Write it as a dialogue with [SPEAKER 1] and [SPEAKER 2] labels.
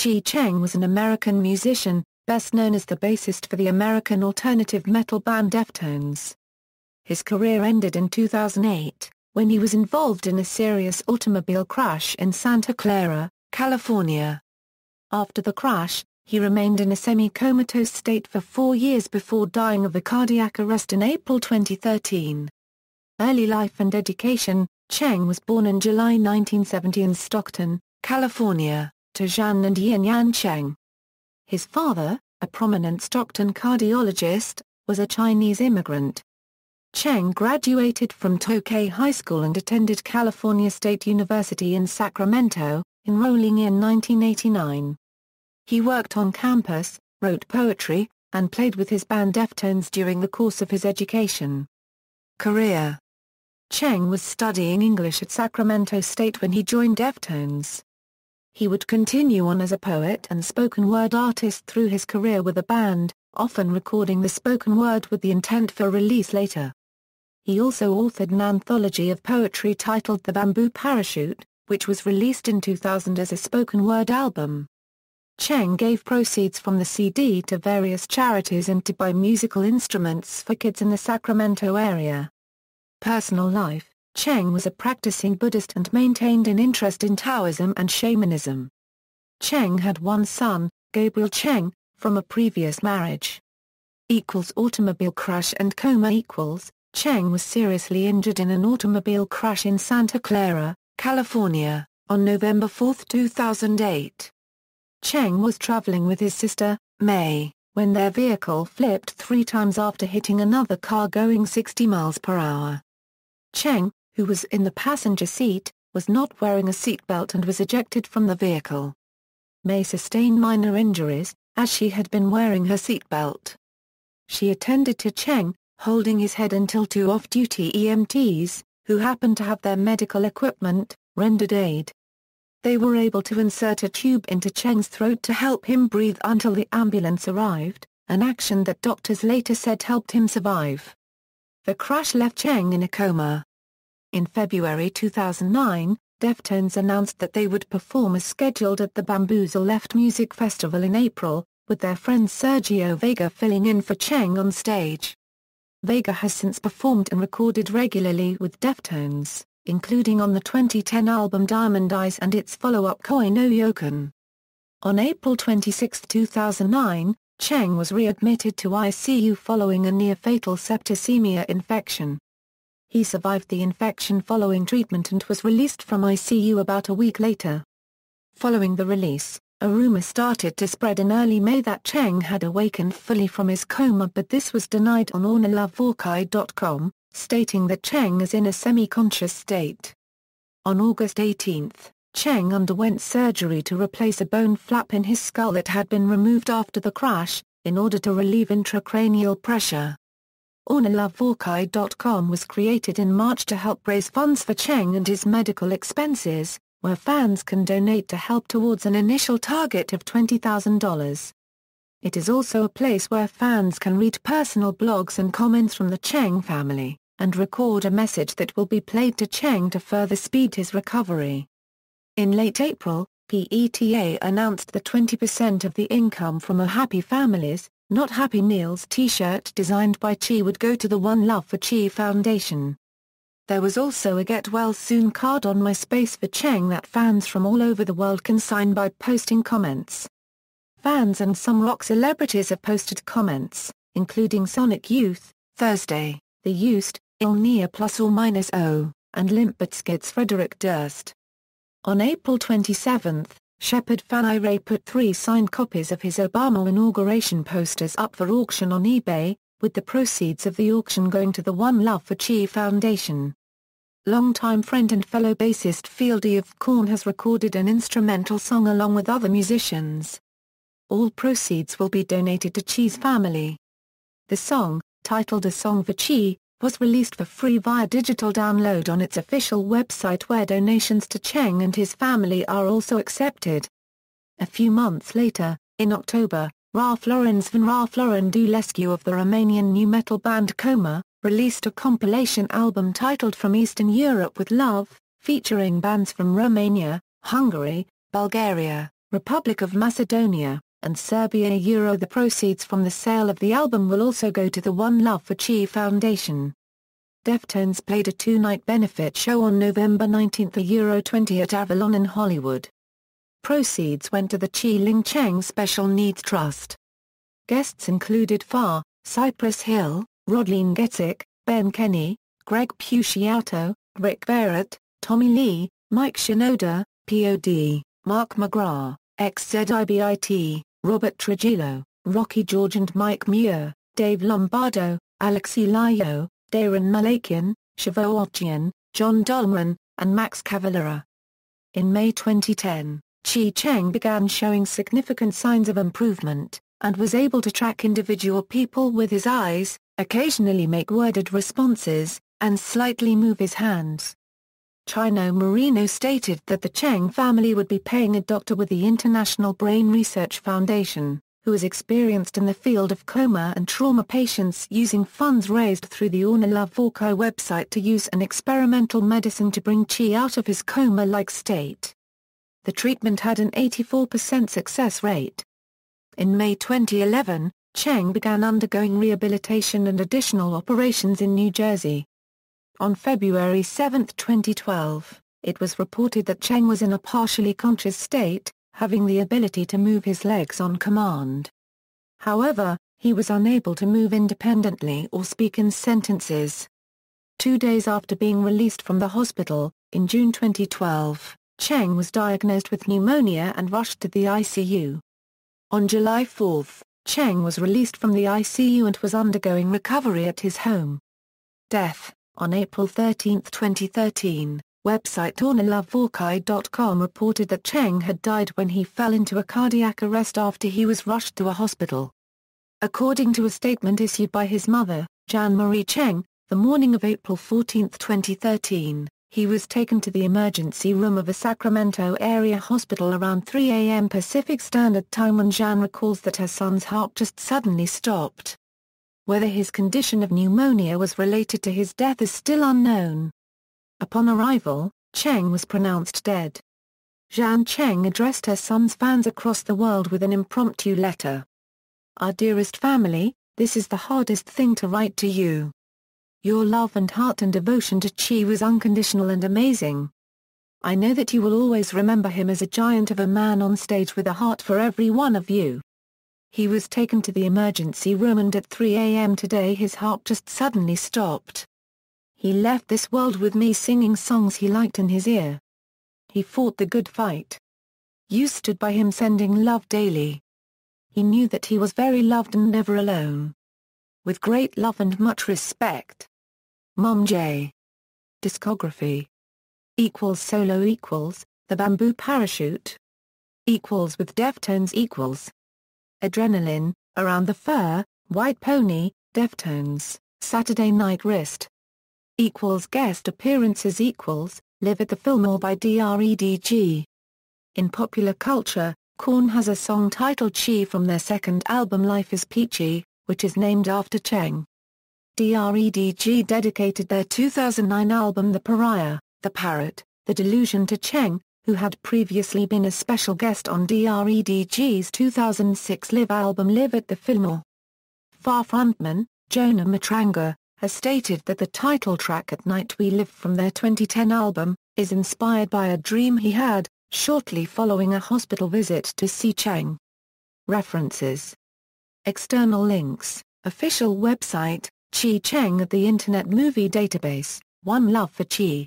[SPEAKER 1] Cheng was an American musician, best known as the bassist for the American alternative metal band Deftones. His career ended in 2008, when he was involved in a serious automobile crash in Santa Clara, California. After the crash, he remained in a semi-comatose state for 4 years before dying of a cardiac arrest in April 2013. Early life and education: Cheng was born in July 1970 in Stockton, California, to Zhan and Yan Cheng. His father, a prominent Stockton cardiologist, was a Chinese immigrant. Cheng graduated from Tokay High School and attended California State University in Sacramento, enrolling in 1989. He worked on campus, wrote poetry, and played with his band Deftones during the course of his education. Career: Cheng was studying English at Sacramento State when he joined Deftones. He would continue on as a poet and spoken word artist through his career with the band, often recording the spoken word with the intent for release later. He also authored an anthology of poetry titled The Bamboo Parachute, which was released in 2000 as a spoken word album. Cheng gave proceeds from the CD to various charities and to buy musical instruments for kids in the Sacramento area. Personal life: Cheng was a practicing Buddhist and maintained an interest in Taoism and shamanism. Cheng had one son, Gabriel Cheng, from a previous marriage. Automobile crash and coma. Cheng was seriously injured in an automobile crash in Santa Clara, California, on November 4, 2008. Cheng was traveling with his sister, May, when their vehicle flipped 3 times after hitting another car going 60 miles per hour. Cheng, who was in the passenger seat, was not wearing a seatbelt and was ejected from the vehicle. May sustained minor injuries, as she had been wearing her seatbelt. She attended to Cheng, holding his head until 2 off-duty EMTs, who happened to have their medical equipment, rendered aid. They were able to insert a tube into Cheng's throat to help him breathe until the ambulance arrived, an action that doctors later said helped him survive. The crash left Cheng in a coma. In February 2009, Deftones announced that they would perform as scheduled at the Bamboozle Left Music Festival in April, with their friend Sergio Vega filling in for Cheng on stage. Vega has since performed and recorded regularly with Deftones, including on the 2010 album Diamond Eyes and its follow-up Koi no Yokan. On April 26, 2009, Cheng was readmitted to ICU following a near-fatal septicemia infection. He survived the infection following treatment and was released from ICU about a week later. Following the release, a rumor started to spread in early May that Cheng had awakened fully from his coma, but this was denied on ornalavorkai.com, stating that Cheng is in a semi-conscious state. On August 18, Cheng underwent surgery to replace a bone flap in his skull that had been removed after the crash, in order to relieve intracranial pressure. ornalavorkai.com was created in March to help raise funds for Cheng and his medical expenses, where fans can donate to help towards an initial target of $20,000. It is also a place where fans can read personal blogs and comments from the Cheng family, and record a message that will be played to Cheng to further speed his recovery. In late April, PETA announced that 20% of the income from a Happy Families, Not Happy Meals t-shirt designed by Chi would go to the One Love for Chi Foundation. There was also a Get Well Soon card on MySpace for Cheng that fans from all over the world can sign by posting comments. Fans and some rock celebrities have posted comments, including Sonic Youth, Thursday, The Used, Il Nia +or-0, and Limp Bizkit's Frederick Durst. On April 27, Shepherd Fanaire put 3 signed copies of his Obama inauguration posters up for auction on eBay, with the proceeds of the auction going to the One Love for Chi Foundation. Longtime friend and fellow bassist Fieldy of Korn has recorded an instrumental song along with other musicians. All proceeds will be donated to Chi's family. The song, titled A Song for Chi, was released for free via digital download on its official website, where donations to Cheng and his family are also accepted. A few months later, in October, Ralph Lauren's Van Ralph Lauren Dulescu of the Romanian nu metal band Coma, released a compilation album titled From Eastern Europe with Love, featuring bands from Romania, Hungary, Bulgaria, Republic of Macedonia, and Serbia. The proceeds from the sale of the album will also go to the One Love for Chi Foundation. Deftones played a two-night benefit show on November 19, €20 at Avalon in Hollywood. Proceeds went to the Chi Ling Cheng Special Needs Trust. Guests included Far, Cypress Hill, Rodleen Getzik, Ben Kenny, Greg Puciato, Rick Barrett, Tommy Lee, Mike Shinoda, P.O.D., Mark McGrath, XZIBIT, Robert Trujillo, Rocky George and Mike Muir, Dave Lombardo, Alexei Lyo, Darren Malakian, Shavo Ochian, John Dolman, and Max Cavalera. In May 2010, Chi Cheng began showing significant signs of improvement, and was able to track individual people with his eyes, occasionally make worded responses, and slightly move his hands. Chino Moreno stated that the Cheng family would be paying a doctor with the International Brain Research Foundation, who is experienced in the field of coma and trauma patients, using funds raised through the Ornella Vorkai website to use an experimental medicine to bring Chi out of his coma-like state. The treatment had an 84% success rate. In May 2011, Cheng began undergoing rehabilitation and additional operations in New Jersey. On February 7, 2012, it was reported that Cheng was in a partially conscious state, having the ability to move his legs on command. However, he was unable to move independently or speak in sentences. 2 days after being released from the hospital, in June 2012, Cheng was diagnosed with pneumonia and rushed to the ICU. On July 4, Cheng was released from the ICU and was undergoing recovery at his home. Death. On April 13, 2013, website ornellavorkai.com reported that Cheng had died when he fell into a cardiac arrest after he was rushed to a hospital. According to a statement issued by his mother, Jan Marie Cheng, the morning of April 14, 2013, he was taken to the emergency room of a Sacramento area hospital around 3 a.m. Pacific Standard Time when Jan recalls that her son's heart just suddenly stopped. Whether his condition of pneumonia was related to his death is still unknown. Upon arrival, Cheng was pronounced dead. Jan Cheng addressed her son's fans across the world with an impromptu letter. "Our dearest family, this is the hardest thing to write to you. Your love and heart and devotion to Chi was unconditional and amazing. I know that you will always remember him as a giant of a man on stage with a heart for every one of you. He was taken to the emergency room and at 3 a.m. today his heart just suddenly stopped. He left this world with me singing songs he liked in his ear. He fought the good fight. You stood by him sending love daily. He knew that he was very loved and never alone. With great love and much respect. Mom J." Discography. Solo The Bamboo Parachute. With Deftones Adrenaline, Around the Fur, White Pony, Deftones, Saturday Night Wrist. Guest appearances Live at the Fillmore by DREDG. In popular culture, Korn has a song titled Chi from their second album Life is Peachy, which is named after Cheng. DREDG dedicated their 2009 album The Pariah, The Parrot, The Delusion to Cheng, who had previously been a special guest on DREDG's 2006 live album Live at the Fillmore. Far frontman, Jonah Matranga, has stated that the title track At Night We Live from their 2010 album, is inspired by a dream he had, shortly following a hospital visit to see Cheng. References. External links, official website, Chi Cheng at the Internet Movie Database, One Love for Chi.